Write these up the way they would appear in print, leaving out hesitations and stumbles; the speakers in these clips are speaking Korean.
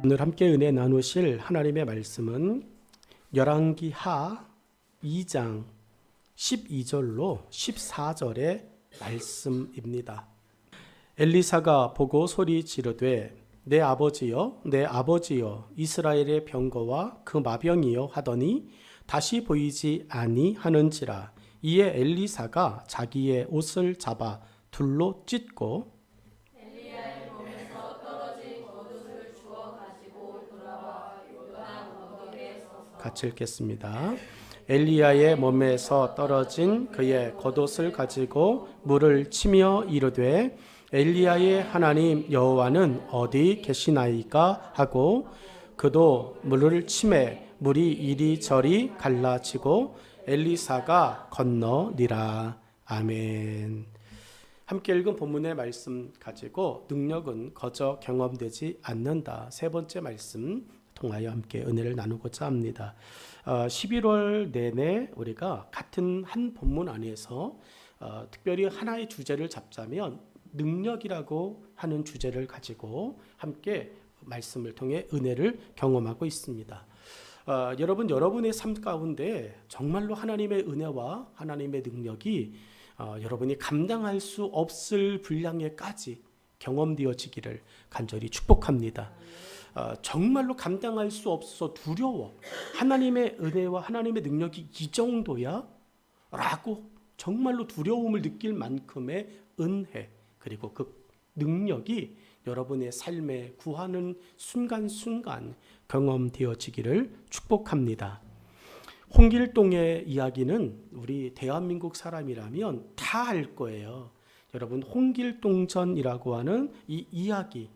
오늘 함께 은혜 나누실 하나님의 말씀은 열왕기하 2장 12절로 14절의 말씀입니다. 엘리사가 보고 소리 지르되 내 아버지여 내 아버지여 이스라엘의 병거와 그 마병이여 하더니 다시 보이지 아니하는지라. 이에 엘리사가 자기의 옷을 잡아 둘로 찢고 엘리야의 몸에서 떨어진 겉옷을 주워 가지고 돌아와 요단 언덕에 서서. 같이 읽겠습니다. 엘리야의 몸에서 떨어진 그의 겉옷을 가지고 물을 치며 이르되 엘리야의 하나님 여호와는 어디 계시나이까 하고 그도 물을 치매 물이 이리저리 갈라지고 엘리사가 건너니라. 아멘. 함께 읽은 본문의 말씀 가지고 능력은 거저 경험되지 않는다. 세 번째 말씀 통하여 함께 은혜를 나누고자 합니다. 11월 내내 우리가 같은 한 본문 안에서 특별히 하나의 주제를 잡자면 능력이라고 하는 주제를 가지고 함께 말씀을 통해 은혜를 경험하고 있습니다. 여러분의 삶 가운데 정말로 하나님의 은혜와 하나님의 능력이 여러분이 감당할 수 없을 분량에까지 경험되어지기를 간절히 축복합니다. 정말로 감당할 수 없어서 두려워. 하나님의 은혜와 하나님의 능력이 이 정도야? 라고 정말로 두려움을 느낄 만큼의 은혜 그리고 그 능력이 여러분의 삶에 구하는 순간순간 경험되어지기를 축복합니다. 홍길동의 이야기는 우리 대한민국 사람이라면 다 알 거예요. 여러분 홍길동전이라고 하는 이 이야기는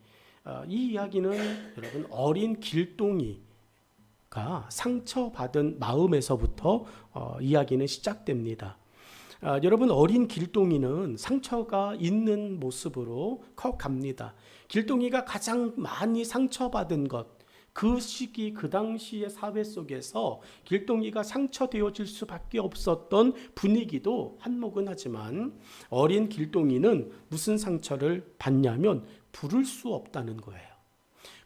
여러분 어린 길동이가 상처받은 마음에서부터 이야기는 시작됩니다. 여러분 어린 길동이는 상처가 있는 모습으로 커갑니다. 길동이가 가장 많이 상처받은 것, 그 시기 그 당시의 사회 속에서 길동이가 상처되어질 수밖에 없었던 분위기도 한몫은 하지만 어린 길동이는 무슨 상처를 받냐면 부를 수 없다는 거예요.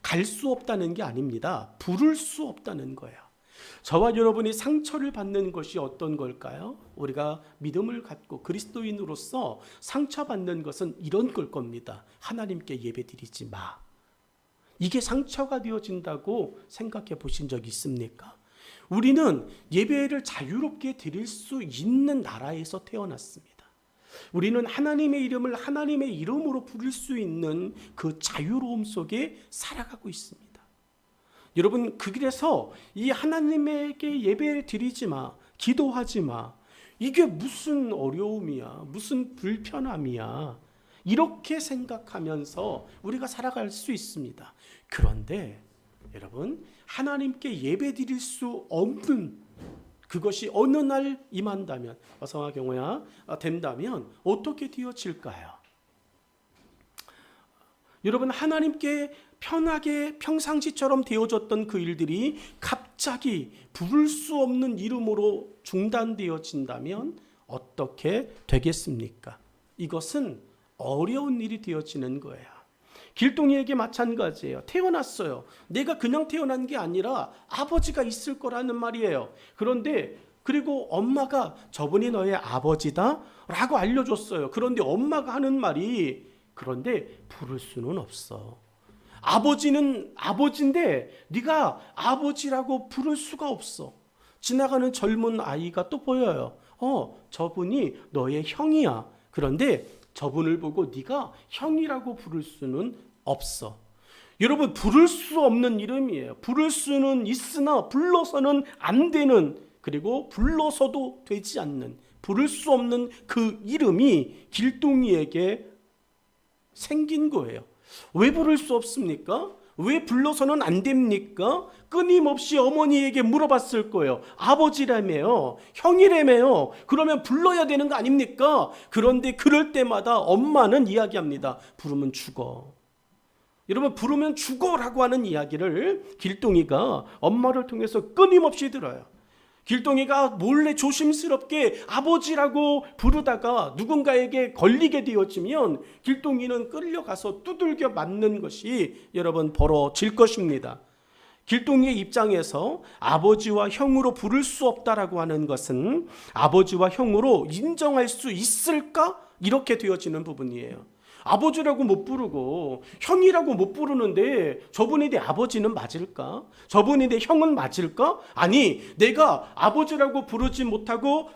갈 수 없다는 게 아닙니다. 부를 수 없다는 거예요. 저와 여러분이 상처를 받는 것이 어떤 걸까요? 우리가 믿음을 갖고 그리스도인으로서 상처받는 것은 이런 걸 겁니다. 하나님께 예배드리지 마. 이게 상처가 되어진다고 생각해 보신 적 있습니까? 우리는 예배를 자유롭게 드릴 수 있는 나라에서 태어났습니다. 우리는 하나님의 이름을 하나님의 이름으로 부를 수 있는 그 자유로움 속에 살아가고 있습니다. 여러분 그래서 이 하나님에게 예배를 드리지 마, 기도하지 마. 이게 무슨 어려움이야, 무슨 불편함이야. 이렇게 생각하면서 우리가 살아갈 수 있습니다. 그런데 여러분 하나님께 예배 드릴 수 없는 그것이 어느 날 임한다면 어성아 경호야 된다면 어떻게 되어질까요? 여러분 하나님께 편하게 평상시처럼 되어졌던 그 일들이 갑자기 부를 수 없는 이름으로 중단되어진다면 어떻게 되겠습니까? 이것은 어려운 일이 되어지는 거예요. 길동이에게 마찬가지예요. 태어났어요. 내가 그냥 태어난 게 아니라 아버지가 있을 거라는 말이에요. 그런데 그리고 엄마가 저분이 너의 아버지다 라고 알려줬어요. 그런데 엄마가 하는 말이 그런데 부를 수는 없어. 아버지는 아버지인데 네가 아버지라고 부를 수가 없어. 지나가는 젊은 아이가 또 보여요. 저분이 너의 형이야. 그런데 저분을 보고 네가 형이라고 부를 수는 없어. 여러분 부를 수 없는 이름이에요. 부를 수는 있으나 불러서는 안 되는, 그리고 불러서도 되지 않는, 부를 수 없는 그 이름이 길동이에게 생긴 거예요. 왜 부를 수 없습니까? 왜 불러서는 안 됩니까? 끊임없이 어머니에게 물어봤을 거예요. 아버지라며요, 형이라며요. 그러면 불러야 되는 거 아닙니까? 그런데 그럴 때마다 엄마는 이야기합니다. 부르면 죽어. 여러분 부르면 죽어라고 하는 이야기를 길동이가 엄마를 통해서 끊임없이 들어요. 길동이가 몰래 조심스럽게 아버지라고 부르다가 누군가에게 걸리게 되어지면 길동이는 끌려가서 두들겨 맞는 것이 여러분 벌어질 것입니다. 길동이의 입장에서 아버지와 형으로 부를 수 없다라고 하는 것은 아버지와 형으로 인정할 수 있을까? 이렇게 되어지는 부분이에요. 아버지라고 못 부르고 형이라고 못 부르는데 저분이 내 아버지는 맞을까? 저분이 내 형은 맞을까? 아니, 내가 아버지라고 부르지 못하고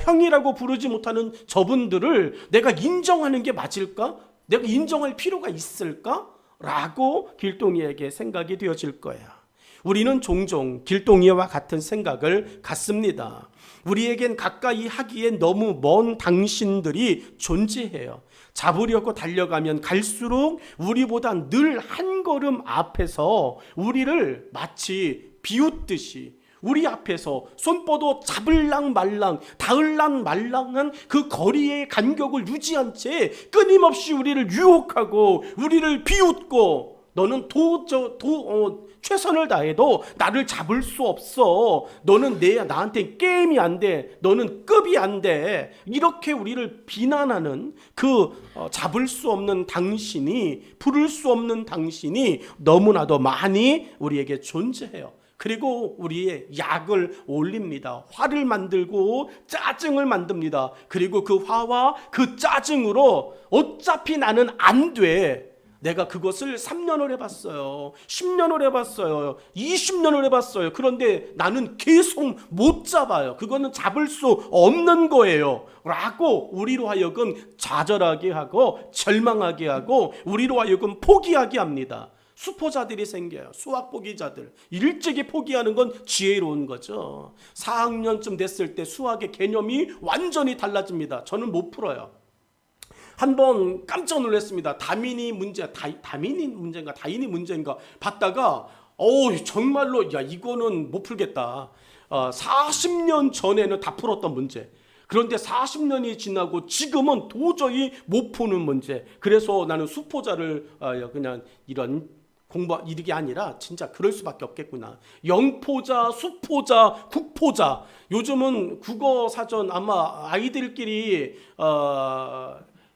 형이라고 부르지 못하는 저분들을 내가 인정하는 게 맞을까? 내가 인정할 필요가 있을까? 라고 길동이에게 생각이 되어질 거야. 우리는 종종 길동이와 같은 생각을 갖습니다. 우리에겐 가까이 하기엔 너무 먼 당신들이 존재해요. 잡으려고 달려가면 갈수록 우리보다 늘 한 걸음 앞에서 우리를 마치 비웃듯이 우리 앞에서 손 뻗어 잡을랑 말랑 닿을랑 말랑한 그 거리의 간격을 유지한 채 끊임없이 우리를 유혹하고 우리를 비웃고 너는 최선을 다해도 나를 잡을 수 없어. 너는 나한테 게임이 안 돼. 너는 급이 안 돼. 이렇게 우리를 비난하는 그 잡을 수 없는 당신이, 부를 수 없는 당신이 너무나도 많이 우리에게 존재해요. 그리고 우리의 약을 올립니다. 화를 만들고 짜증을 만듭니다. 그리고 그 화와 그 짜증으로 어차피 나는 안 돼. 내가 그것을 3년을 해봤어요. 10년을 해봤어요. 20년을 해봤어요. 그런데 나는 계속 못 잡아요. 그거는 잡을 수 없는 거예요. 라고 우리로 하여금 좌절하게 하고 절망하게 하고 우리로 하여금 포기하게 합니다. 수포자들이 생겨요. 수학 포기자들. 일찍이 포기하는 건 지혜로운 거죠. 4학년쯤 됐을 때 수학의 개념이 완전히 달라집니다. 저는 못 풀어요. 한번 깜짝 놀랐습니다. 다민이 문제인가 다인이 문제인가 봤다가 정말로 이거는 못 풀겠다. 40년 전에는 다 풀었던 문제. 그런데 40년이 지나고 지금은 도저히 못 푸는 문제. 그래서 나는 수포자를 그냥 이런 이게 아니라 진짜 그럴 수밖에 없겠구나. 영포자, 수포자, 국포자. 요즘은 국어 사전 아마 아이들끼리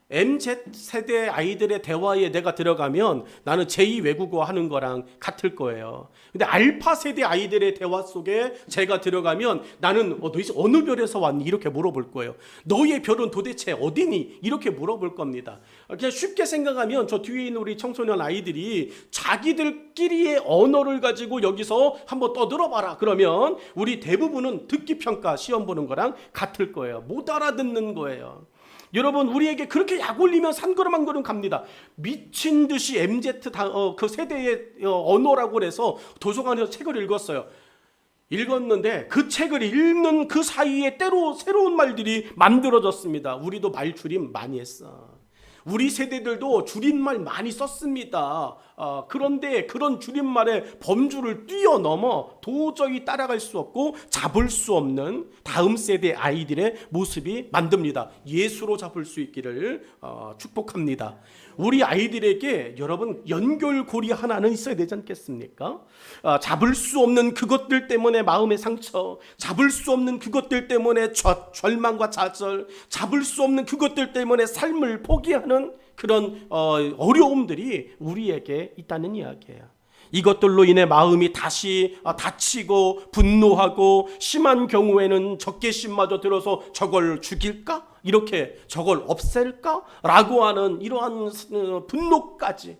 MZ세대 아이들의 대화에 내가 들어가면 나는 제2 외국어 하는 거랑 같을 거예요. 근데 알파 세대 아이들의 대화 속에 제가 들어가면 나는 도대체 어느 별에서 왔니? 이렇게 물어볼 거예요. 너의 별은 도대체 어디니? 이렇게 물어볼 겁니다. 그냥 쉽게 생각하면 저 뒤에 있는 우리 청소년 아이들이 자기들끼리의 언어를 가지고 여기서 한번 떠들어봐라. 그러면 우리 대부분은 듣기평가 시험 보는 거랑 같을 거예요. 못 알아듣는 거예요. 여러분, 우리에게 그렇게 약 올리면 한 걸음 한 걸음 갑니다. 미친 듯이 MZ 그 세대의 언어라고 해서 도서관에서 책을 읽었는데 그 책을 읽는 그 사이에 때로 새로운 말들이 만들어졌습니다. 우리도 말 줄임 많이 했어. 우리 세대들도 줄임말 많이 썼습니다. 그런데 그런 줄임말의 범주를 뛰어넘어 도저히 따라갈 수 없고 잡을 수 없는 다음 세대 아이들의 모습이 만듭니다. 예수로 잡을 수 있기를 축복합니다. 우리 아이들에게 여러분 연결고리 하나는 있어야 되지 않겠습니까? 잡을 수 없는 그것들 때문에 마음의 상처, 잡을 수 없는 그것들 때문에 절망과 좌절, 잡을 수 없는 그것들 때문에 삶을 포기하는 그런 어려움들이 우리에게 있다는 이야기예요. 이것들로 인해 마음이 다시 다치고 분노하고 심한 경우에는 적개심마저 들어서 저걸 죽일까? 이렇게 저걸 없앨까? 라고 하는 이러한 분노까지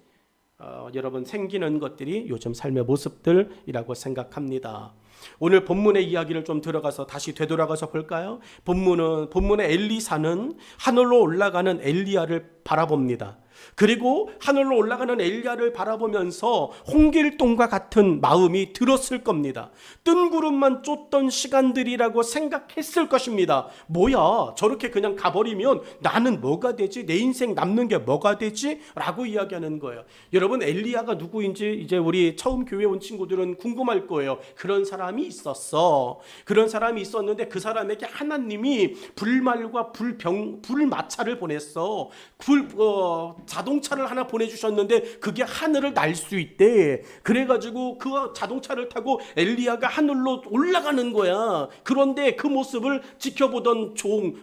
여러분 생기는 것들이 요즘 삶의 모습들이라고 생각합니다. 오늘 본문의 이야기를 좀 들어가서 다시 되돌아가서 볼까요? 본문의 엘리사는 하늘로 올라가는 엘리야를 바라봅니다. 그리고 하늘로 올라가는 엘리야를 바라보면서 홍길동과 같은 마음이 들었을 겁니다. 뜬구름만 쫓던 시간들이라고 생각했을 것입니다. 뭐야, 저렇게 그냥 가버리면 나는 뭐가 되지? 내 인생 남는 게 뭐가 되지? 라고 이야기하는 거예요. 여러분, 엘리야가 누구인지 이제 우리 처음 교회 온 친구들은 궁금할 거예요. 그런 사람이 있었어. 그런 사람이 있었는데 그 사람에게 하나님이 불말과 불마차를 보냈어. 자동차를 하나 보내주셨는데 그게 하늘을 날 수 있대. 그래가지고 그 자동차를 타고 엘리야가 하늘로 올라가는 거야. 그런데 그 모습을 지켜보던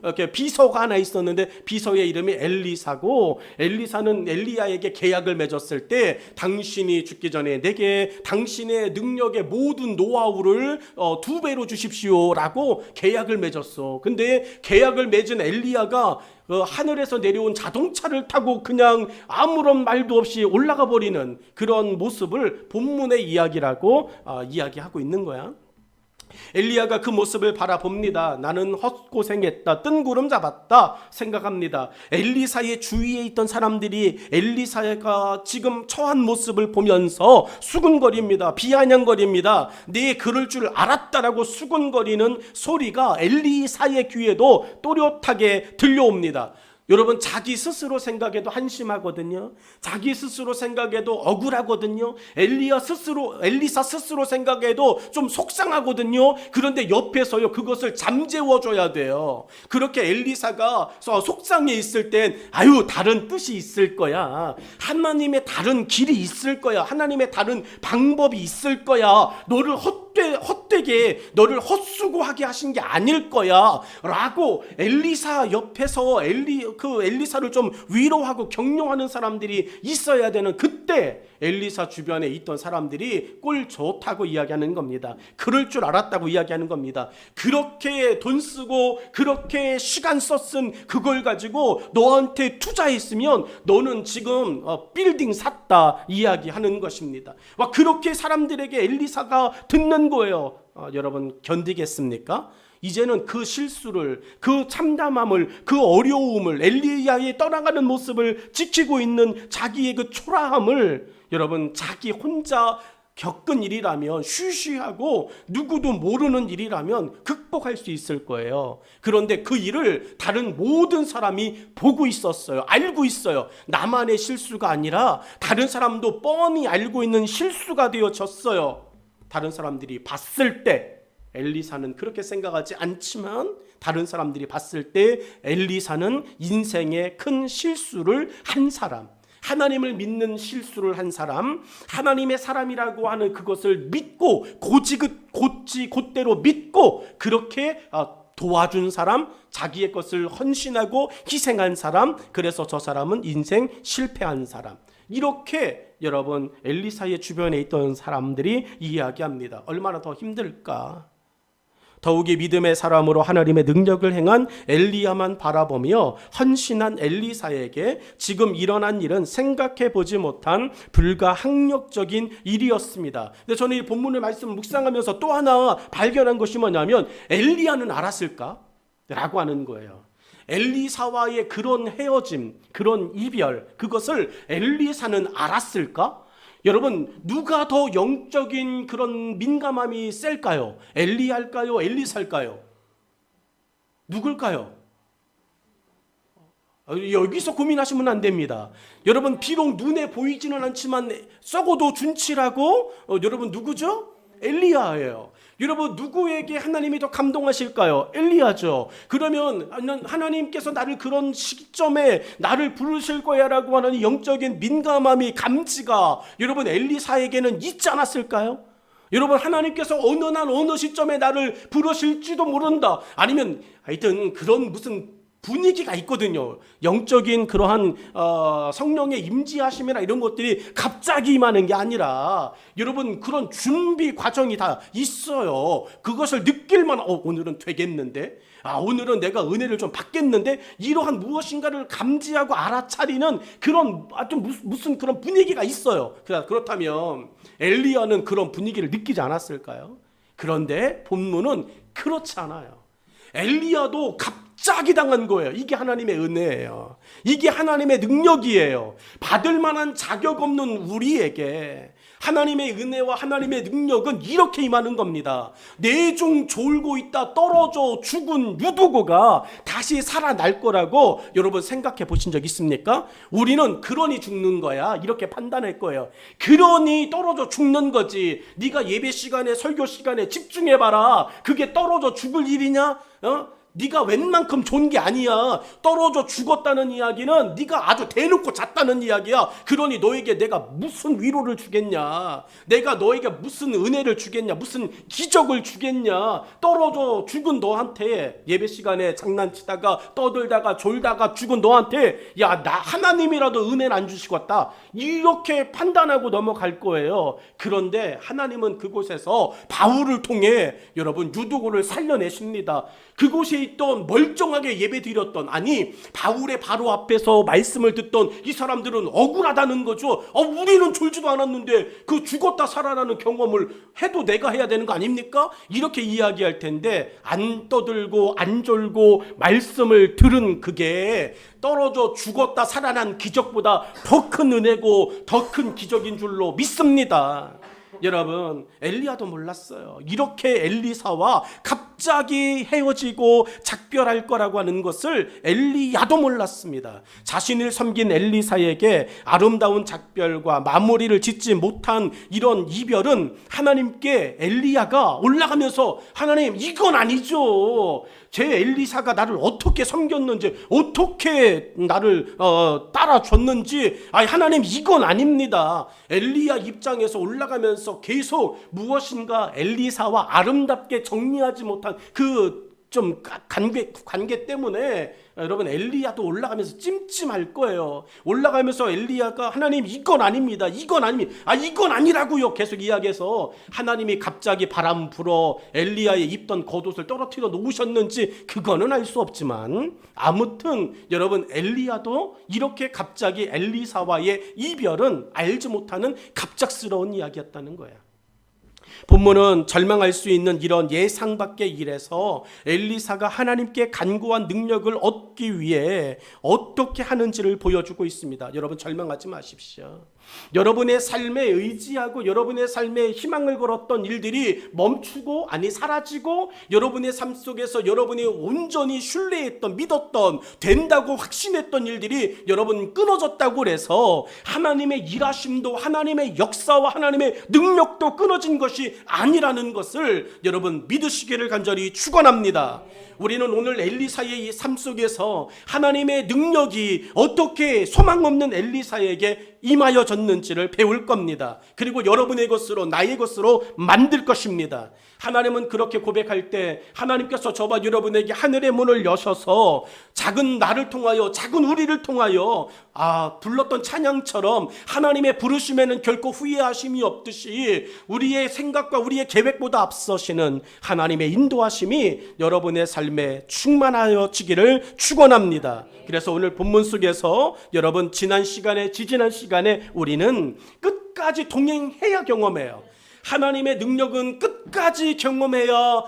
이렇게 비서가 하나 있었는데 비서의 이름이 엘리사고, 엘리사는 엘리야에게 계약을 맺었을 때 당신이 죽기 전에 내게 당신의 능력의 모든 노하우를 2배로 주십시오라고 계약을 맺었어. 근데 계약을 맺은 엘리야가 하늘에서 내려온 자동차를 타고 그냥 아무런 말도 없이 올라가 버리는 그런 모습을 본문의 이야기라고 이야기하고 있는 거야. 엘리야가 그 모습을 바라봅니다. 나는 헛고생했다, 뜬구름 잡았다 생각합니다. 엘리사의 주위에 있던 사람들이 엘리사가 지금 처한 모습을 보면서 수군거립니다. 비아냥거립니다. 네 그럴 줄 알았다라고 수군거리는 소리가 엘리사의 귀에도 또렷하게 들려옵니다. 여러분, 자기 스스로 생각해도 한심하거든요. 자기 스스로 생각해도 억울하거든요. 엘리사 스스로 생각해도 좀 속상하거든요. 그런데 옆에서요 그것을 잠재워줘야 돼요. 그렇게 엘리사가 속상해 있을 땐 다른 뜻이 있을 거야. 하나님의 다른 길이 있을 거야. 하나님의 다른 방법이 있을 거야. 너를 헛되게 너를 헛수고하게 하신 게 아닐 거야 라고 엘리사 옆에서 엘리사를 좀 위로하고 격려하는 사람들이 있어야 되는 그때 엘리사 주변에 있던 사람들이 꼴 좋다고 이야기하는 겁니다. 그럴 줄 알았다고 이야기하는 겁니다. 그렇게 돈 쓰고 그렇게 시간 썼은 그걸 가지고 너한테 투자했으면 너는 지금 빌딩 샀다 이야기하는 것입니다. 그렇게 사람들에게 엘리사가 듣는 거예요. 여러분, 견디겠습니까? 이제는 그 실수를, 그 참담함을, 그 어려움을, 엘리야의 떠나가는 모습을 지키고 있는 자기의 그 초라함을 여러분, 자기 혼자 겪은 일이라면, 쉬쉬하고 누구도 모르는 일이라면 극복할 수 있을 거예요. 그런데 그 일을 다른 모든 사람이 보고 있었어요. 알고 있어요. 나만의 실수가 아니라 다른 사람도 뻔히 알고 있는 실수가 되어졌어요. 다른 사람들이 봤을 때 엘리사는 그렇게 생각하지 않지만 다른 사람들이 봤을 때 엘리사는 인생의 큰 실수를 한 사람, 하나님을 믿는 실수를 한 사람, 하나님의 사람이라고 하는 그것을 믿고 곧대로 믿고 그렇게 도와준 사람, 자기의 것을 헌신하고 희생한 사람, 그래서 저 사람은 인생 실패한 사람. 이렇게 여러분, 엘리사의 주변에 있던 사람들이 이야기합니다. 얼마나 더 힘들까? 더욱이 믿음의 사람으로 하나님의 능력을 행한 엘리야만 바라보며 헌신한 엘리사에게 지금 일어난 일은 생각해 보지 못한 불가항력적인 일이었습니다. 근데 저는 이 본문의 말씀을 묵상하면서 또 하나 발견한 것이 뭐냐면 엘리야는 알았을까? 라고 하는 거예요. 엘리사와의 그런 헤어짐, 그런 이별, 그것을 엘리사는 알았을까? 여러분, 누가 더 영적인 그런 민감함이 셀까요? 엘리야일까요? 엘리사일까요? 누굴까요? 여기서 고민하시면 안 됩니다. 여러분, 비록 눈에 보이지는 않지만 썩어도 준치라고 여러분 누구죠? 엘리야예요. 여러분, 누구에게 하나님이 더 감동하실까요? 엘리야죠. 그러면 하나님께서 나를 그런 시점에 나를 부르실 거야 라고 하는 영적인 민감함이, 감지가 여러분 엘리사에게는 있지 않았을까요? 여러분, 하나님께서 어느 날 어느 시점에 나를 부르실지도 모른다. 아니면 하여튼 그런 무슨 분위기가 있거든요. 영적인 그러한 성령의 임재하심이나 이런 것들이 갑자기 임하는 게 아니라 여러분, 그런 준비 과정이 다 있어요. 그것을 느낄만 오늘은 되겠는데, 오늘은 내가 은혜를 좀 받겠는데, 이러한 무엇인가를 감지하고 알아차리는 그런 무슨 그런 분위기가 있어요. 그렇다면 엘리야는 그런 분위기를 느끼지 않았을까요? 그런데 본문은 그렇지 않아요. 엘리야도 갑자기 당한 거예요. 이게 하나님의 은혜예요. 이게 하나님의 능력이에요. 받을 만한 자격 없는 우리에게 하나님의 은혜와 하나님의 능력은 이렇게 임하는 겁니다. 내중 졸고 있다 떨어져 죽은 유두고가 다시 살아날 거라고 여러분 생각해 보신 적 있습니까? 우리는 그러니 죽는 거야 이렇게 판단할 거예요. 그러니 떨어져 죽는 거지. 네가 예배 시간에 설교 시간에 집중해봐라. 그게 떨어져 죽을 일이냐? 네가 웬만큼 좋은 게 아니야. 떨어져 죽었다는 이야기는 네가 아주 대놓고 잤다는 이야기야. 그러니 너에게 내가 무슨 위로를 주겠냐. 내가 너에게 무슨 은혜를 주겠냐. 무슨 기적을 주겠냐. 떨어져 죽은 너한테 예배 시간에 장난치다가 떠들다가 졸다가 죽은 너한테 야, 나 하나님이라도 은혜를 안 주시겠다. 이렇게 판단하고 넘어갈 거예요. 그런데 하나님은 그곳에서 바울을 통해 여러분 유두고를 살려내십니다. 그곳에 있던 멀쩡하게 예배드렸던, 아니 바울의 바로 앞에서 말씀을 듣던 이 사람들은 억울하다는 거죠. 우리는 졸지도 않았는데 그 죽었다 살아나는 경험을 해도 내가 해야 되는 거 아닙니까? 이렇게 이야기할 텐데 안 떠들고 안 졸고 말씀을 들은 그게 떨어져 죽었다 살아난 기적보다 더 큰 은혜고 더 큰 기적인 줄로 믿습니다. 여러분, 엘리야도 몰랐어요. 이렇게 엘리사와 갑자기 헤어지고 작별할 거라고 하는 것을 엘리야도 몰랐습니다. 자신을 섬긴 엘리사에게 아름다운 작별과 마무리를 짓지 못한 이런 이별은 하나님께 엘리야가 올라가면서 하나님, 이건 아니죠. 제 엘리사가 나를 어떻게 섬겼는지, 어떻게 나를 따라줬는지, 하나님, 이건 아닙니다. 엘리야 입장에서 올라가면서 계속 무엇인가 엘리사와 아름답게 정리하지 못한 그 좀 관계 때문에 여러분 엘리야도 올라가면서 찜찜할 거예요. 올라가면서 엘리야가 하나님, 이건 아닙니다. 이건 아닙니다. 이건 아니라고요. 계속 이야기해서 하나님이 갑자기 바람 불어 엘리야의 입던 겉옷을 떨어뜨려 놓으셨는지 그거는 알 수 없지만, 아무튼 여러분 엘리야도 이렇게 갑자기 엘리사와의 이별은 알지 못하는 갑작스러운 이야기였다는 거예요. 본문은 절망할 수 있는 이런 예상 밖의 일에서 엘리사가 하나님께 간구한 능력을 얻기 위해 어떻게 하는지를 보여주고 있습니다. 여러분, 절망하지 마십시오. 여러분의 삶에 의지하고 여러분의 삶에 희망을 걸었던 일들이 멈추고, 아니 사라지고, 여러분의 삶 속에서 여러분이 온전히 신뢰했던, 믿었던, 된다고 확신했던 일들이 여러분 끊어졌다고 그래서 하나님의 일하심도, 하나님의 역사와 하나님의 능력도 끊어진 것이 아니라는 것을 여러분 믿으시기를 간절히 축원합니다. 우리는 오늘 엘리사의 삶 속에서 하나님의 능력이 어떻게 소망 없는 엘리사에게 임하여졌는지를 배울 겁니다. 그리고 여러분의 것으로, 나의 것으로 만들 것입니다. 하나님은 그렇게 고백할 때 하나님께서 저와 여러분에게 하늘의 문을 여셔서 작은 나를 통하여, 작은 우리를 통하여 불렀던 찬양처럼 하나님의 부르심에는 결코 후회하심이 없듯이 우리의 생각과 우리의 계획보다 앞서시는 하나님의 인도하심이 여러분의 삶에 충만하여지기를 축원합니다. 그래서 오늘 본문 속에서 여러분 지난 시간에, 지지난 시간에 우리는 끝까지 동행해야 경험해요. 하나님의 능력은 끝까지 경험해야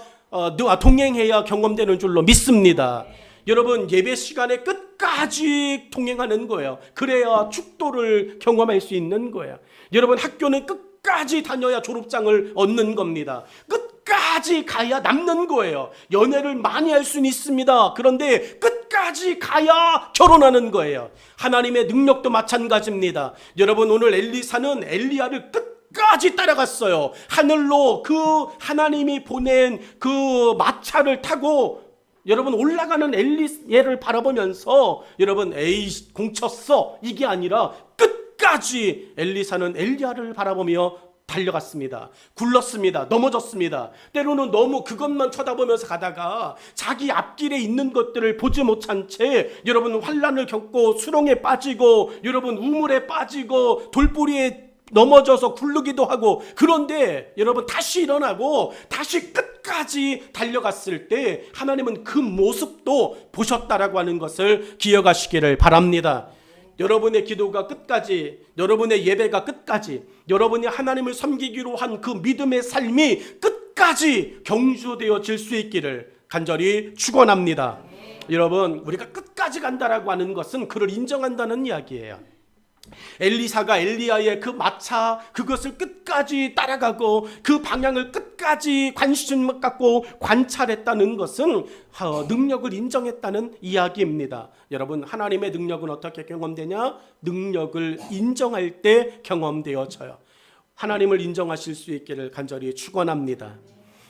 동행해야 경험되는 줄로 믿습니다. 여러분, 예배 시간에 끝까지 동행하는 거예요. 그래야 축도를 경험할 수 있는 거예요. 여러분, 학교는 끝까지 다녀야 졸업장을 얻는 겁니다. 끝까지 가야 남는 거예요. 연애를 많이 할 수는 있습니다. 그런데 끝까지 가야 결혼하는 거예요. 하나님의 능력도 마찬가지입니다. 여러분, 오늘 엘리사는 엘리야를 끝까지 따라갔어요. 하늘로 그 하나님이 보낸 그 마차를 타고 여러분 올라가는 엘리야를 바라보면서 여러분, 에이 공쳤어, 이게 아니라 끝까지 엘리사는 엘리야를 바라보며 달려갔습니다. 굴렀습니다. 넘어졌습니다. 때로는 너무 그것만 쳐다보면서 가다가 자기 앞길에 있는 것들을 보지 못한 채 여러분 환난을 겪고 수렁에 빠지고 여러분 우물에 빠지고 돌뿌리에 넘어져서 굴르기도 하고, 그런데 여러분 다시 일어나고 다시 끝까지 달려갔을 때 하나님은 그 모습도 보셨다라고 하는 것을 기억하시기를 바랍니다. 여러분의 기도가 끝까지, 여러분의 예배가 끝까지, 여러분이 하나님을 섬기기로 한 그 믿음의 삶이 끝까지 경주되어질 수 있기를 간절히 축원합니다. 여러분, 우리가 끝까지 간다라고 하는 것은 그를 인정한다는 이야기예요. 엘리사가 엘리야의 그 마차, 그것을 끝까지 따라가고 그 방향을 끝까지 관심 갖고 관찰했다는 것은 능력을 인정했다는 이야기입니다. 여러분, 하나님의 능력은 어떻게 경험되냐? 능력을 인정할 때 경험되어져요. 하나님을 인정하실 수 있기를 간절히 축원합니다.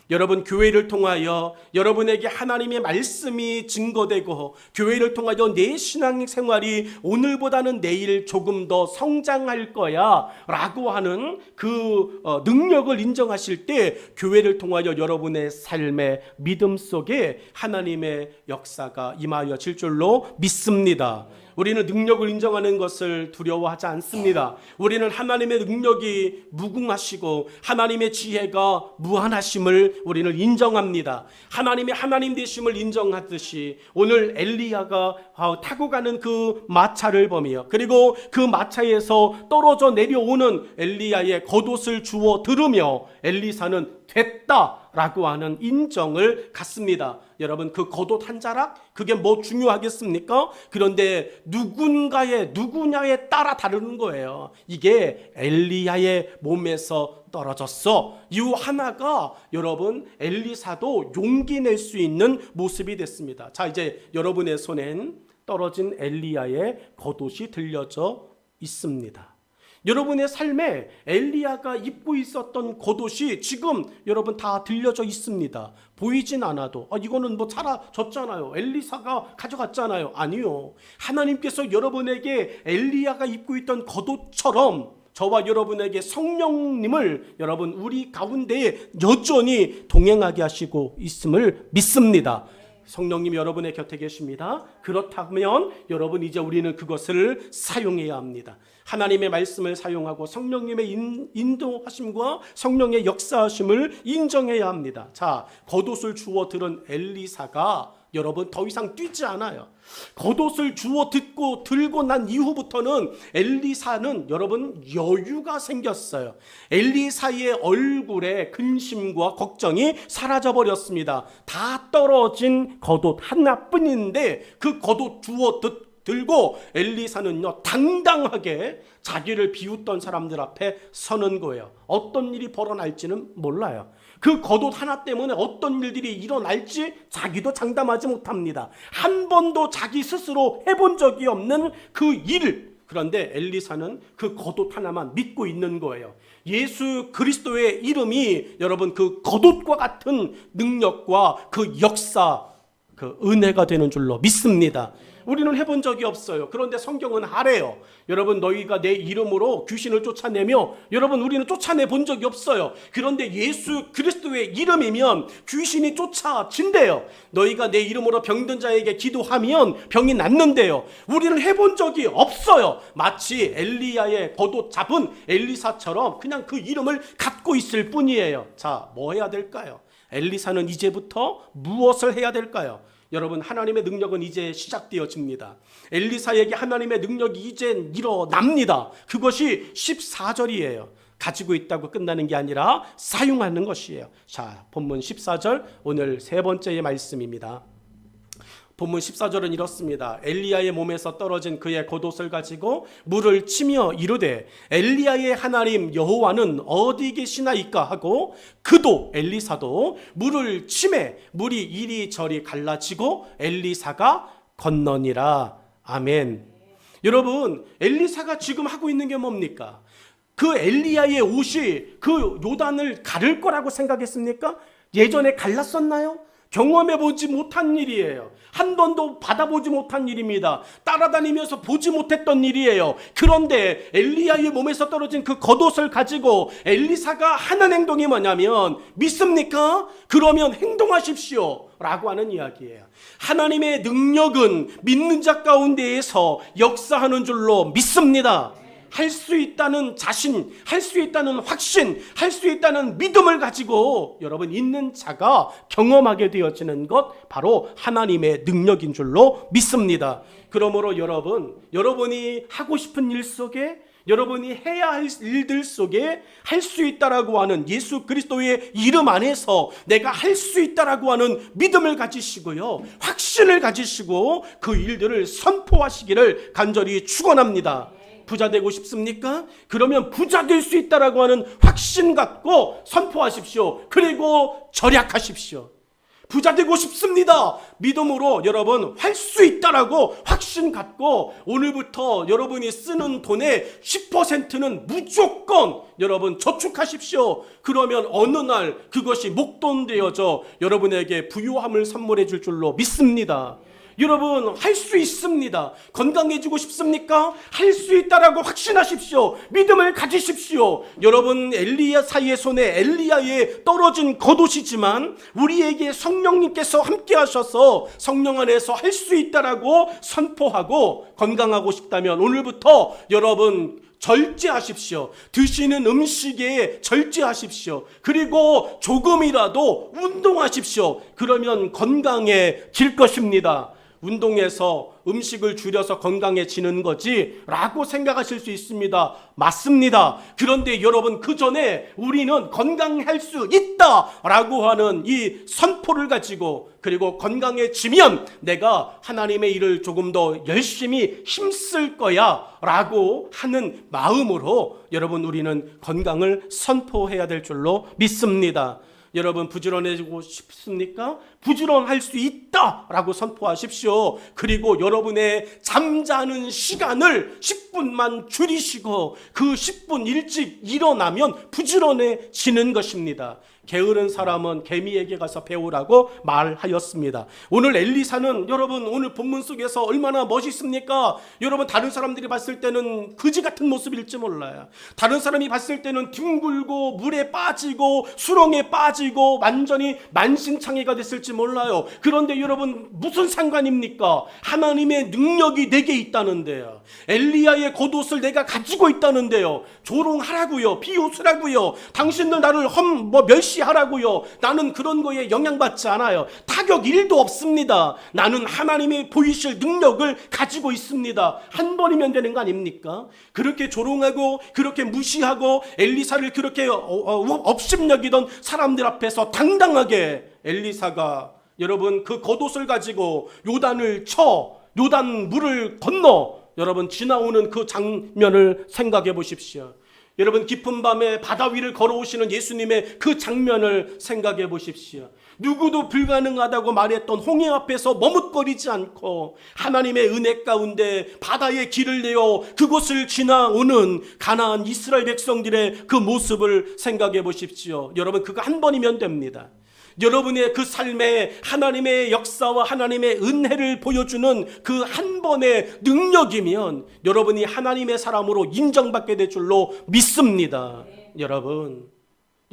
여러분, 교회를 통하여 여러분에게 하나님의 말씀이 증거되고 교회를 통하여 내 신앙생활이 오늘보다는 내일 조금 더 성장할 거야 라고 하는 그 능력을 인정하실 때 교회를 통하여 여러분의 삶의 믿음 속에 하나님의 역사가 임하여질 줄로 믿습니다. 우리는 능력을 인정하는 것을 두려워하지 않습니다. 우리는 하나님의 능력이 무궁하시고 하나님의 지혜가 무한하심을 우리는 인정합니다. 하나님의 하나님 되심을 인정하듯이 오늘 엘리야가 타고 가는 그 마차를 보며 그리고 그 마차에서 떨어져 내려오는 엘리야의 겉옷을 주워 들으며 엘리사는 됐다라고 하는 인정을 갖습니다. 여러분, 그 겉옷 한 자락 그게 뭐 중요하겠습니까? 그런데 누구냐에 따라 다르는 거예요. 이게 엘리야의 몸에서 떨어졌어. 이 하나가 여러분 엘리사도 용기 낼 수 있는 모습이 됐습니다. 자, 이제 여러분의 손엔 떨어진 엘리야의 겉옷이 들려져 있습니다. 여러분의 삶에 엘리야가 입고 있었던 겉옷이 지금 여러분 다 들려져 있습니다. 보이진 않아도 이거는 뭐 사라졌잖아요. 엘리사가 가져갔잖아요. 아니요. 하나님께서 여러분에게 엘리야가 입고 있던 겉옷처럼 저와 여러분에게 성령님을 여러분 우리 가운데에 여전히 동행하게 하시고 있음을 믿습니다. 성령님 여러분의 곁에 계십니다. 그렇다면 여러분 이제 우리는 그것을 사용해야 합니다. 하나님의 말씀을 사용하고 성령님의 인도하심과 성령의 역사하심을 인정해야 합니다. 자, 겉옷을 주워 들은 엘리사가 여러분 더 이상 뛰지 않아요. 겉옷을 주워 들고 난 이후부터는 엘리사는 여러분 여유가 생겼어요. 엘리사의 얼굴에 근심과 걱정이 사라져 버렸습니다. 다 떨어진 겉옷 하나뿐인데 그 겉옷 주워 들고 엘리사는요 당당하게 자기를 비웃던 사람들 앞에 서는 거예요. 어떤 일이 벌어날지는 몰라요. 그 겉옷 하나 때문에 어떤 일들이 일어날지 자기도 장담하지 못합니다. 한 번도 자기 스스로 해본 적이 없는 그 일. 그런데 엘리사는 그 겉옷 하나만 믿고 있는 거예요. 예수 그리스도의 이름이 여러분 그 겉옷과 같은 능력과 그 역사, 그 은혜가 되는 줄로 믿습니다. 우리는 해본 적이 없어요. 그런데 성경은 하래요. 여러분 너희가 내 이름으로 귀신을 쫓아내며 여러분 우리는 쫓아내 본 적이 없어요. 그런데 예수 그리스도의 이름이면 귀신이 쫓아진대요. 너희가 내 이름으로 병든 자에게 기도하면 병이 낫는데요. 우리는 해본 적이 없어요. 마치 엘리야의 겉옷 잡은 엘리사처럼 그냥 그 이름을 갖고 있을 뿐이에요. 자, 뭐 해야 될까요? 엘리사는 이제부터 무엇을 해야 될까요? 여러분 하나님의 능력은 이제 시작되어집니다. 엘리사에게 하나님의 능력이 이제 일어납니다. 그것이 14절이에요. 가지고 있다고 끝나는 게 아니라 사용하는 것이에요. 자, 본문 14절 오늘 세 번째의 말씀입니다. 본문 14절은 이렇습니다. 엘리야의 몸에서 떨어진 그의 겉옷을 가지고 물을 치며 이르되 엘리야의 하나님 여호와는 어디 계시나이까 하고 그도 엘리사도 물을 치매 물이 이리저리 갈라지고 엘리사가 건너니라. 아멘. 여러분 엘리사가 지금 하고 있는 게 뭡니까? 그 엘리야의 옷이 그 요단을 가를 거라고 생각했습니까? 예전에 갈랐었나요? 경험해보지 못한 일이에요. 한 번도 받아보지 못한 일입니다. 따라다니면서 보지 못했던 일이에요. 그런데 엘리야의 몸에서 떨어진 그 겉옷을 가지고 엘리사가 하는 행동이 뭐냐면 믿습니까? 그러면 행동하십시오 라고 하는 이야기예요. 하나님의 능력은 믿는 자 가운데에서 역사하는 줄로 믿습니다. 할 수 있다는 자신, 할 수 있다는 확신, 할 수 있다는 믿음을 가지고 여러분 있는 자가 경험하게 되어지는 것 바로 하나님의 능력인 줄로 믿습니다. 그러므로 여러분이 하고 싶은 일 속에 여러분이 해야 할 일들 속에 할 수 있다라고 하는 예수 그리스도의 이름 안에서 내가 할 수 있다라고 하는 믿음을 가지시고요. 확신을 가지시고 그 일들을 선포하시기를 간절히 축원합니다. 부자 되고 싶습니까? 그러면 부자 될 수 있다라고 하는 확신 갖고 선포하십시오. 그리고 절약하십시오. 부자 되고 싶습니다. 믿음으로 여러분 할 수 있다라고 확신 갖고 오늘부터 여러분이 쓰는 돈의 10%는 무조건 여러분 저축하십시오. 그러면 어느 날 그것이 목돈 되어져 여러분에게 부유함을 선물해 줄 줄로 믿습니다. 여러분 할 수 있습니다. 건강해지고 싶습니까? 할 수 있다라고 확신하십시오. 믿음을 가지십시오. 여러분 엘리야사의 손에 엘리야의 떨어진 겉옷이지만 우리에게 성령님께서 함께 하셔서 성령 안에서 할 수 있다라고 선포하고 건강하고 싶다면 오늘부터 여러분 절제하십시오. 드시는 음식에 절제하십시오. 그리고 조금이라도 운동하십시오. 그러면 건강해질 것입니다. 운동해서 음식을 줄여서 건강해지는 거지 라고 생각하실 수 있습니다. 맞습니다. 그런데 여러분 그 전에 우리는 건강할 수 있다 라고 하는 이 선포를 가지고 그리고 건강해지면 내가 하나님의 일을 조금 더 열심히 힘쓸 거야 라고 하는 마음으로 여러분 우리는 건강을 선포해야 될 줄로 믿습니다. 여러분 부지런해지고 싶습니까? 부지런할 수 있다라고 선포하십시오. 그리고 여러분의 잠자는 시간을 10분만 줄이시고 그 10분 일찍 일어나면 부지런해지는 것입니다. 게으른 사람은 개미에게 가서 배우라고 말하였습니다. 오늘 엘리사는 여러분 오늘 본문 속에서 얼마나 멋있습니까? 여러분 다른 사람들이 봤을 때는 그지 같은 모습일지 몰라요. 다른 사람이 봤을 때는 뒹굴고 물에 빠지고 수렁에 빠지고 완전히 만신창이가 됐을지 몰라요. 그런데 여러분 무슨 상관입니까? 하나님의 능력이 내게 있다는데요. 엘리야의 겉옷을 내가 가지고 있다는데요. 조롱하라고요. 비웃으라고요. 당신들 나를 멸시하라고요. 나는 그런 거에 영향받지 않아요. 타격 1도 없습니다. 나는 하나님이 보이실 능력을 가지고 있습니다. 한 번이면 되는 거 아닙니까? 그렇게 조롱하고 그렇게 무시하고 엘리사를 그렇게 업심여기던 사람들 앞에서 당당하게 엘리사가 여러분 그 겉옷을 가지고 요단을 요단 물을 건너 여러분 지나오는 그 장면을 생각해 보십시오. 여러분 깊은 밤에 바다 위를 걸어오시는 예수님의 그 장면을 생각해 보십시오. 누구도 불가능하다고 말했던 홍해 앞에서 머뭇거리지 않고 하나님의 은혜 가운데 바다의 길을 내어 그곳을 지나오는 가나안 이스라엘 백성들의 그 모습을 생각해 보십시오. 여러분 그거 한 번이면 됩니다. 여러분의 그 삶에 하나님의 역사와 하나님의 은혜를 보여주는 그 한 번의 능력이면 여러분이 하나님의 사람으로 인정받게 될 줄로 믿습니다. 여러분,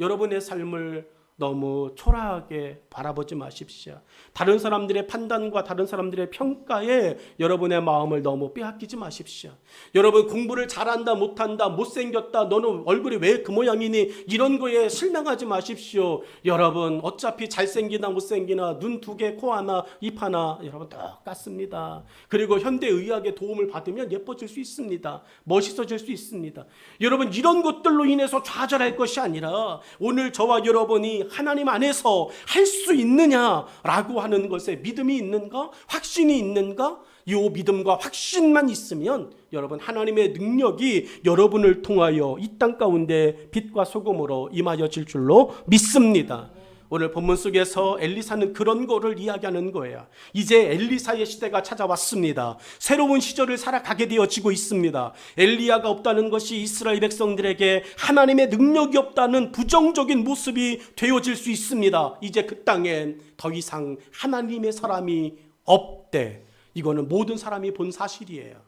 여러분의 삶을 너무 초라하게 바라보지 마십시오. 다른 사람들의 판단과 다른 사람들의 평가에 여러분의 마음을 너무 빼앗기지 마십시오. 여러분 공부를 잘한다 못한다 못생겼다 너는 얼굴이 왜 그 모양이니 이런 거에 실망하지 마십시오. 여러분 어차피 잘생기나 못생기나 눈 2개 코 하나 입 하나 여러분 똑같습니다. 그리고 현대의학의 도움을 받으면 예뻐질 수 있습니다. 멋있어질 수 있습니다. 여러분 이런 것들로 인해서 좌절할 것이 아니라 오늘 저와 여러분이 하나님 안에서 할 수 있느냐라고 하는 것에 믿음이 있는가? 확신이 있는가? 이 믿음과 확신만 있으면 여러분 하나님의 능력이 여러분을 통하여 이 땅 가운데 빛과 소금으로 임하여질 줄로 믿습니다. 오늘 본문 속에서 엘리사는 그런 거를 이야기하는 거예요. 이제 엘리사의 시대가 찾아왔습니다. 새로운 시절을 살아가게 되어지고 있습니다. 엘리야가 없다는 것이 이스라엘 백성들에게 하나님의 능력이 없다는 부정적인 모습이 되어질 수 있습니다. 이제 그 땅엔 더 이상 하나님의 사람이 없대. 이거는 모든 사람이 본 사실이에요.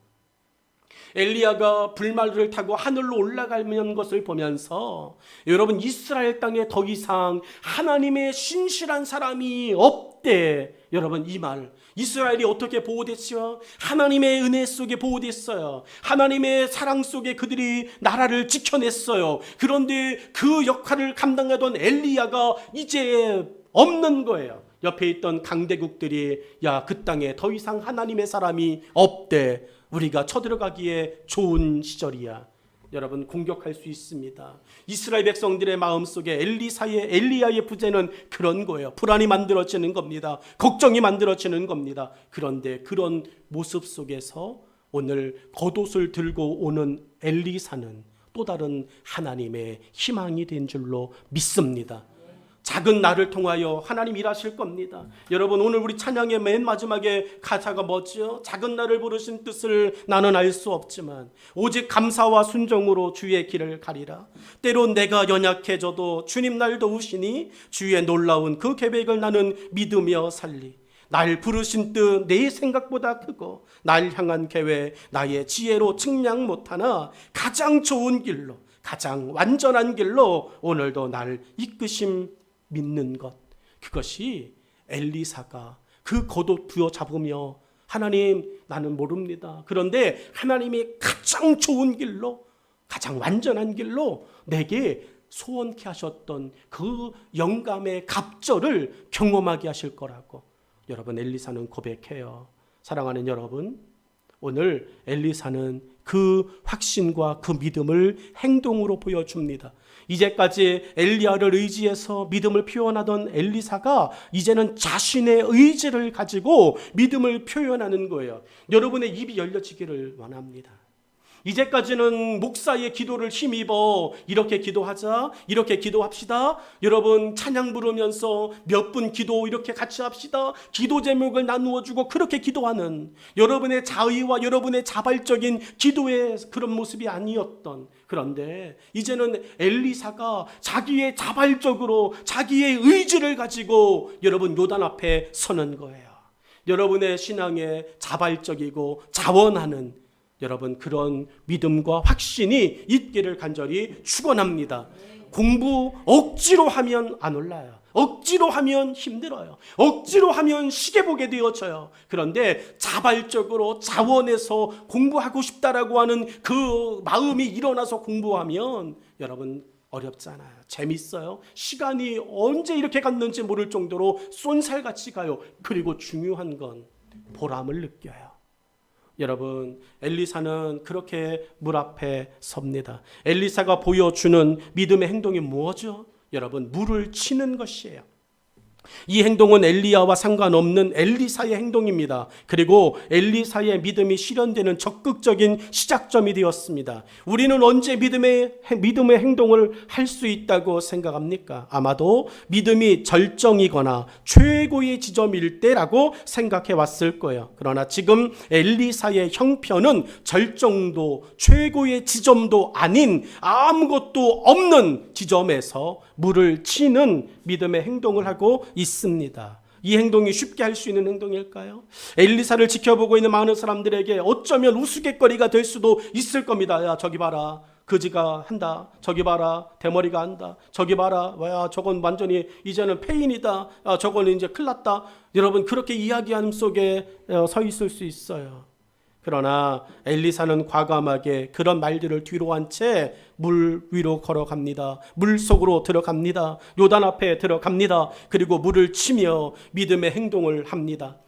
엘리야가 불말을 타고 하늘로 올라가는 것을 보면서 여러분 이스라엘 땅에 더 이상 하나님의 신실한 사람이 없대. 여러분 이 말 이스라엘이 어떻게 보호됐죠? 하나님의 은혜 속에 보호됐어요. 하나님의 사랑 속에 그들이 나라를 지켜냈어요. 그런데 그 역할을 감당하던 엘리야가 이제 없는 거예요. 옆에 있던 강대국들이 야, 그 땅에 더 이상 하나님의 사람이 없대. 우리가 쳐들어가기에 좋은 시절이야. 여러분 공격할 수 있습니다. 이스라엘 백성들의 마음속에 엘리야의 부재는 그런 거예요. 불안이 만들어지는 겁니다. 걱정이 만들어지는 겁니다. 그런데 그런 모습 속에서 오늘 겉옷을 들고 오는 엘리사는 또 다른 하나님의 희망이 된 줄로 믿습니다. 작은 나를 통하여 하나님 일하실 겁니다. 여러분, 오늘 우리 찬양의 맨 마지막에 가사가 뭐죠? 작은 나를 부르신 뜻을 나는 알 수 없지만 오직 감사와 순종으로 주의 길을 가리라. 때론 내가 연약해져도 주님 날 도우시니 주의 놀라운 그 계획을 나는 믿으며 살리. 날 부르신 뜻 내 생각보다 크고 날 향한 계획 나의 지혜로 측량 못하나 가장 좋은 길로, 가장 완전한 길로 오늘도 날 이끄심 믿는 것, 그것이 엘리사가 그 겉옷 부여잡으며 하나님 나는 모릅니다. 그런데 하나님이 가장 좋은 길로, 가장 완전한 길로 내게 소원케 하셨던 그 영감의 갑절을 경험하게 하실 거라고 여러분 엘리사는 고백해요. 사랑하는 여러분, 오늘 엘리사는 그 확신과 그 믿음을 행동으로 보여줍니다. 이제까지 엘리야를 의지해서 믿음을 표현하던 엘리사가 이제는 자신의 의지를 가지고 믿음을 표현하는 거예요. 여러분의 입이 열려지기를 원합니다. 이제까지는 목사의 기도를 힘입어 이렇게 기도하자, 이렇게 기도합시다. 여러분 찬양 부르면서 몇 분 기도 이렇게 같이 합시다. 기도 제목을 나누어 주고 그렇게 기도하는 여러분의 자의와 여러분의 자발적인 기도의 그런 모습이 아니었던, 그런데 이제는 엘리사가 자기의 자발적으로 자기의 의지를 가지고 여러분 요단 앞에 서는 거예요. 여러분의 신앙에 자발적이고 자원하는 여러분 그런 믿음과 확신이 있기를 간절히 축원합니다. 공부 억지로 하면 안 올라요. 억지로 하면 힘들어요. 억지로 하면 시계 보게 되어져요. 그런데 자발적으로 자원해서 공부하고 싶다라고 하는 그 마음이 일어나서 공부하면 여러분 어렵잖아요. 재밌어요. 시간이 언제 이렇게 갔는지 모를 정도로 쏜살같이 가요. 그리고 중요한 건 보람을 느껴요. 여러분 엘리사는 그렇게 물 앞에 섭니다. 엘리사가 보여주는 믿음의 행동이 뭐죠? 여러분 물을 치는 것이에요. 이 행동은 엘리야와 상관없는 엘리사의 행동입니다. 그리고 엘리사의 믿음이 실현되는 적극적인 시작점이 되었습니다. 우리는 언제 믿음의 행동을 할 수 있다고 생각합니까? 아마도 믿음이 절정이거나 최고의 지점일 때라고 생각해 왔을 거예요. 그러나 지금 엘리사의 형편은 절정도 최고의 지점도 아닌 아무것도 없는 지점에서 물을 치는 믿음의 행동을 하고 있습니다. 이 행동이 쉽게 할 수 있는 행동일까요? 엘리사를 지켜보고 있는 많은 사람들에게 어쩌면 우스갯거리가 될 수도 있을 겁니다. 야 저기 봐라, 그지가 한다. 저기 봐라, 대머리가 한다. 저기 봐라, 야 저건 완전히 이제는 폐인이다. 야 저건 이제 큰일 났다. 여러분 그렇게 이야기하는 속에 서 있을 수 있어요. 그러나 엘리사는 과감하게 그런 말들을 뒤로 한 채 물 위로 걸어갑니다. 물 속으로 들어갑니다. 요단 앞에 들어갑니다. 그리고 물을 치며 믿음의 행동을 합니다.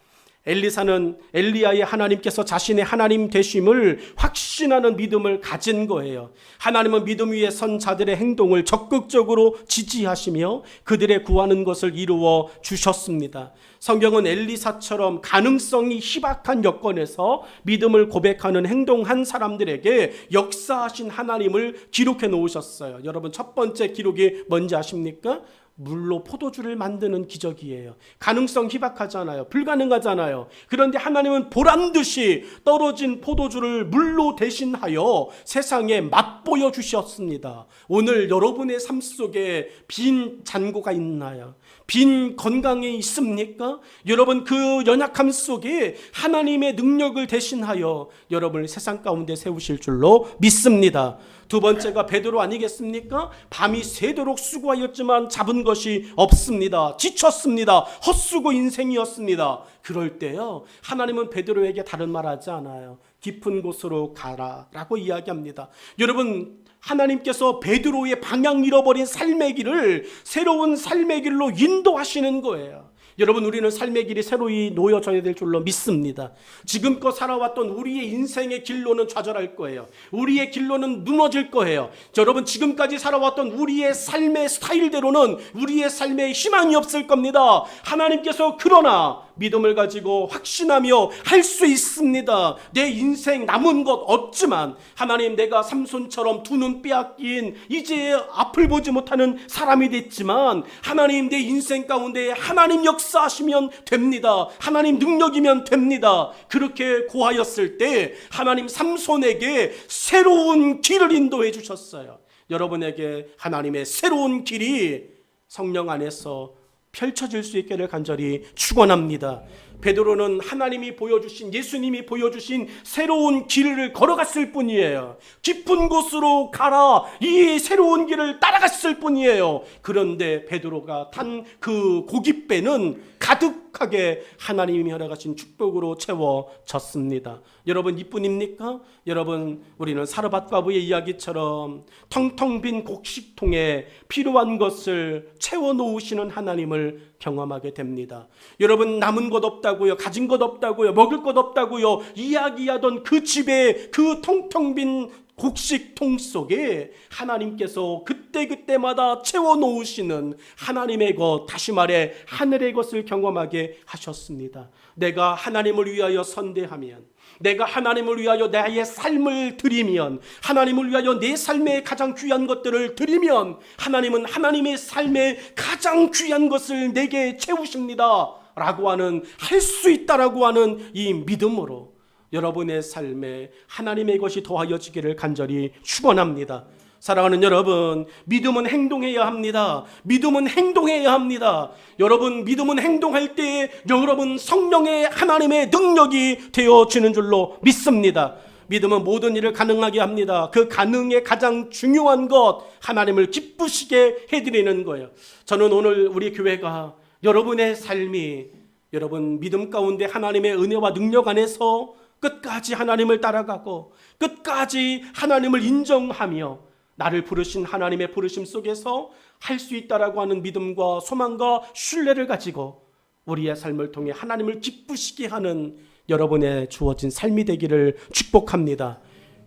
엘리사는 엘리야의 하나님께서 자신의 하나님 되심을 확신하는 믿음을 가진 거예요. 하나님은 믿음 위에 선 자들의 행동을 적극적으로 지지하시며 그들의 구하는 것을 이루어 주셨습니다. 성경은 엘리사처럼 가능성이 희박한 여건에서 믿음을 고백하는 행동한 사람들에게 역사하신 하나님을 기록해 놓으셨어요. 여러분 첫 번째 기록이 뭔지 아십니까? 물로 포도주를 만드는 기적이에요. 가능성 희박하잖아요. 불가능하잖아요. 그런데 하나님은 보란듯이 떨어진 포도주를 물로 대신하여 세상에 맛보여 주셨습니다. 오늘 여러분의 삶 속에 빈 잔고가 있나요? 빈 건강에 있습니까? 여러분 그 연약함 속에 하나님의 능력을 대신하여 여러분을 세상 가운데 세우실 줄로 믿습니다. 두 번째가 베드로 아니겠습니까? 밤이 새도록 수고하였지만 잡은 것이 없습니다. 지쳤습니다. 헛수고 인생이었습니다. 그럴 때요 하나님은 베드로에게 다른 말 하지 않아요. 깊은 곳으로 가라라고 이야기합니다. 여러분 하나님께서 베드로의 방향 잃어버린 삶의 길을 새로운 삶의 길로 인도하시는 거예요. 여러분 우리는 삶의 길이 새로이 놓여져야 될 줄로 믿습니다. 지금껏 살아왔던 우리의 인생의 길로는 좌절할 거예요. 우리의 길로는 무너질 거예요. 여러분 지금까지 살아왔던 우리의 삶의 스타일대로는 우리의 삶에 희망이 없을 겁니다. 하나님께서 그러나 믿음을 가지고 확신하며 할 수 있습니다. 내 인생 남은 것 없지만 하나님, 내가 삼손처럼 두 눈 빼앗긴 이제 앞을 보지 못하는 사람이 됐지만 하나님, 내 인생 가운데 하나님 역사하시면 됩니다. 하나님 능력이면 됩니다. 그렇게 고하였을 때 하나님 삼손에게 새로운 길을 인도해 주셨어요. 여러분에게 하나님의 새로운 길이 성령 안에서 펼쳐질 수 있기를 간절히 축원합니다. 베드로는 하나님이 보여주신, 예수님이 보여주신 새로운 길을 걸어갔을 뿐이에요. 깊은 곳으로 가라, 이 새로운 길을 따라갔을 뿐이에요. 그런데 베드로가 탄 그 고깃배는 가득하게 하나님이 허락하신 축복으로 채워졌습니다. 여러분, 이뿐입니까? 여러분, 우리는 사르밧과부의 이야기처럼 텅텅 빈 곡식통에 필요한 것을 채워놓으시는 하나님을 경험하게 됩니다. 여러분, 남은 것 없다고요, 가진 것 없다고요, 먹을 것 없다고요 이야기하던 그 집에 그 텅텅 빈 곡식통 속에 하나님께서 그때그때마다 채워놓으시는 하나님의 것, 다시 말해 하늘의 것을 경험하게 하셨습니다. 내가 하나님을 위하여 선대하면, 내가 하나님을 위하여 나의 삶을 드리면, 하나님을 위하여 내 삶의 가장 귀한 것들을 드리면 하나님은 하나님의 삶의 가장 귀한 것을 내게 채우십니다 라고 하는, 할 수 있다라고 하는 이 믿음으로 여러분의 삶에 하나님의 것이 더하여지기를 간절히 축원합니다. 사랑하는 여러분, 믿음은 행동해야 합니다. 믿음은 행동해야 합니다. 여러분, 믿음은 행동할 때 여러분 성령의 하나님의 능력이 되어지는 줄로 믿습니다. 믿음은 모든 일을 가능하게 합니다. 그 가능의 가장 중요한 것, 하나님을 기쁘시게 해드리는 거예요. 저는 오늘 우리 교회가 여러분의 삶이, 여러분 믿음 가운데 하나님의 은혜와 능력 안에서 끝까지 하나님을 따라가고 끝까지 하나님을 인정하며 나를 부르신 하나님의 부르심 속에서 할 수 있다라고 하는 믿음과 소망과 신뢰를 가지고 우리의 삶을 통해 하나님을 기쁘시게 하는 여러분의 주어진 삶이 되기를 축복합니다.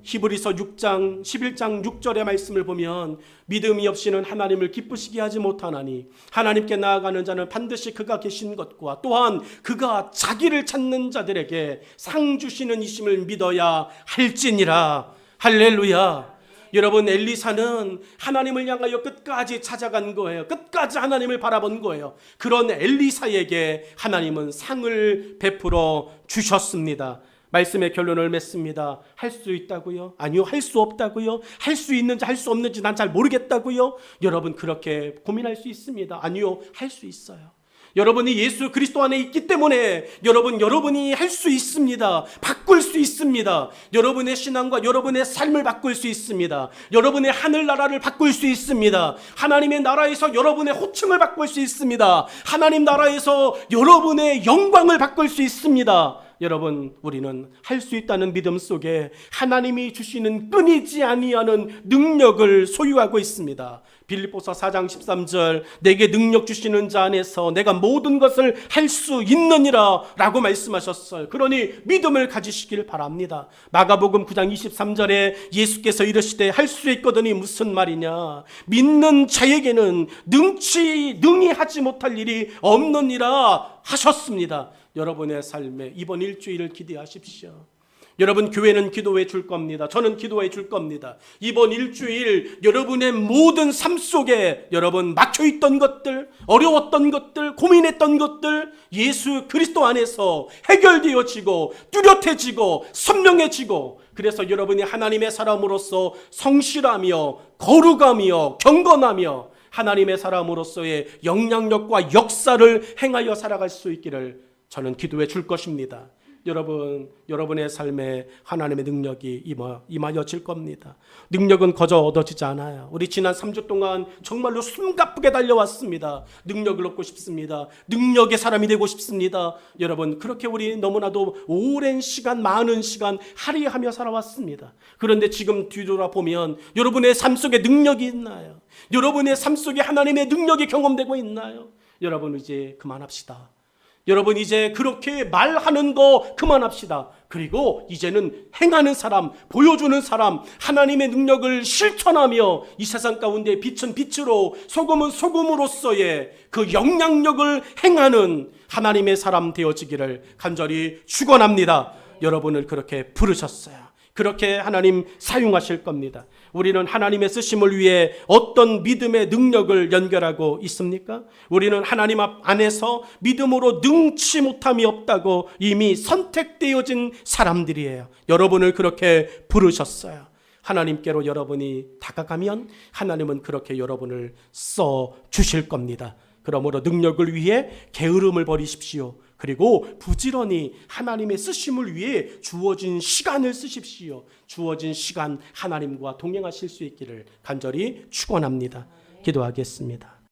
히브리서 6장 11장 6절의 말씀을 보면 믿음이 없이는 하나님을 기쁘시게 하지 못하나니 하나님께 나아가는 자는 반드시 그가 계신 것과 또한 그가 자기를 찾는 자들에게 상 주시는 이심을 믿어야 할지니라. 할렐루야. 여러분, 엘리사는 하나님을 향하여 끝까지 찾아간 거예요. 끝까지 하나님을 바라본 거예요. 그런 엘리사에게 하나님은 상을 베풀어 주셨습니다. 말씀의 결론을 맺습니다. 할 수 있다고요? 아니요. 할 수 없다고요? 할 수 있는지 할 수 없는지 난 잘 모르겠다고요? 여러분, 그렇게 고민할 수 있습니다. 아니요. 할 수 있어요. 여러분이 예수 그리스도 안에 있기 때문에 여러분이 할 수 있습니다. 바꿀 수 있습니다. 여러분의 신앙과 여러분의 삶을 바꿀 수 있습니다. 여러분의 하늘나라를 바꿀 수 있습니다. 하나님의 나라에서 여러분의 호칭을 바꿀 수 있습니다. 하나님 나라에서 여러분의 영광을 바꿀 수 있습니다. 여러분, 우리는 할 수 있다는 믿음 속에 하나님이 주시는 끊이지 아니하는 능력을 소유하고 있습니다. 빌립보서 4장 13절, 내게 능력 주시는 자 안에서 내가 모든 것을 할 수 있느니라 라고 말씀하셨어요. 그러니 믿음을 가지시길 바랍니다. 마가복음 9장 23절에 예수께서 이르시되 할 수 있거든이 무슨 말이냐, 믿는 자에게는 능히 하지 못할 일이 없느니라 하셨습니다. 여러분의 삶에 이번 일주일을 기대하십시오. 여러분, 교회는 기도해 줄 겁니다. 저는 기도해 줄 겁니다. 이번 일주일 여러분의 모든 삶 속에 여러분 막혀있던 것들, 어려웠던 것들, 고민했던 것들 예수 그리스도 안에서 해결되어지고 뚜렷해지고 선명해지고, 그래서 여러분이 하나님의 사람으로서 성실하며 거룩하며 경건하며 하나님의 사람으로서의 영향력과 역사를 행하여 살아갈 수 있기를 저는 기도해 줄 것입니다. 여러분의 삶에 하나님의 능력이 임하여질 겁니다. 능력은 거저 얻어지지 않아요. 우리 지난 3주 동안 정말로 숨가쁘게 달려왔습니다. 능력을 얻고 싶습니다. 능력의 사람이 되고 싶습니다. 여러분, 그렇게 우리 너무나도 오랜 시간, 많은 시간 할애하며 살아왔습니다. 그런데 지금 뒤돌아보면 여러분의 삶 속에 능력이 있나요? 여러분의 삶 속에 하나님의 능력이 경험되고 있나요? 여러분, 이제 그만합시다. 여러분 이제 그렇게 말하는 거 그만합시다. 그리고 이제는 행하는 사람, 보여주는 사람, 하나님의 능력을 실천하며 이 세상 가운데 빛은 빛으로 소금은 소금으로서의 그 영향력을 행하는 하나님의 사람 되어지기를 간절히 축원합니다. 여러분을 그렇게 부르셨어요. 그렇게 하나님 사용하실 겁니다. 우리는 하나님의 쓰심을 위해 어떤 믿음의 능력을 연결하고 있습니까? 우리는 하나님 안에서 믿음으로 능치 못함이 없다고 이미 선택되어진 사람들이에요. 여러분을 그렇게 부르셨어요. 하나님께로 여러분이 다가가면 하나님은 그렇게 여러분을 써 주실 겁니다. 그러므로 능력을 위해 게으름을 버리십시오. 그리고 부지런히 하나님의 쓰심을 위해 주어진 시간을 쓰십시오. 주어진 시간 하나님과 동행하실 수 있기를 간절히 축원합니다. 기도하겠습니다.